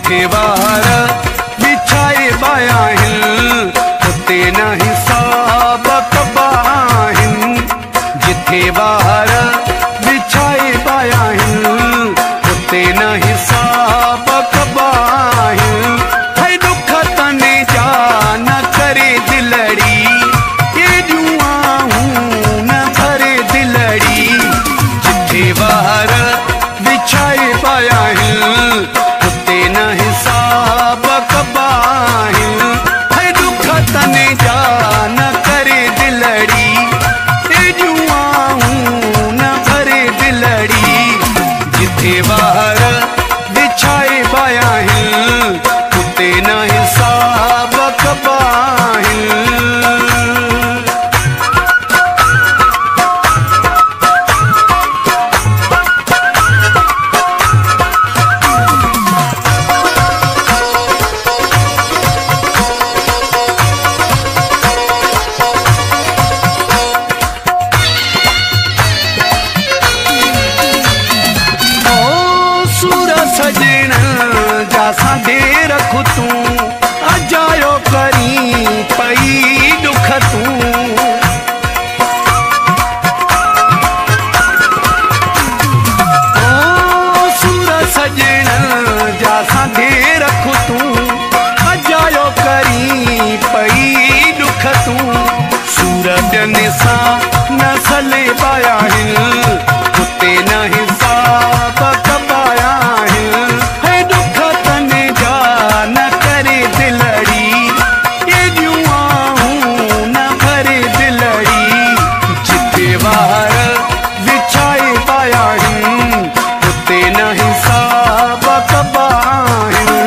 जिथे वार बिछाए बाया हुते न हिसाब कबा आहिनि। जिथे वार बिछाए बाया हुते न हिसाब कबा आहिनि। है दुख तने जा न करे दिलड़ी, ये जुआऊं न भरे दिलड़ी। जिथे वार बिछाए पाया हुते न हिसाब कबा आहिनि। है दुख तने जा न करे दिलड़ी, ये जुआऊं न भरे दिलड़ी। जिथे वार बिछाए पाया हुते न हिसाब कबा आहिनि। सजण जा साडे रख तूं, अजायो करी पई दुख तूं। ओ सूर सजण जा साडे रख तूं, अजायो करी पई दुख तूं। सूरज निसा नसले पाया हुते न हिसाब कबाया। दुख तने जा न करे दिलड़ी, ये जुआऊं न भरे दिलड़ी। जिथे वार बिछाए पाया हुते न हिसाब कबा आहिनि।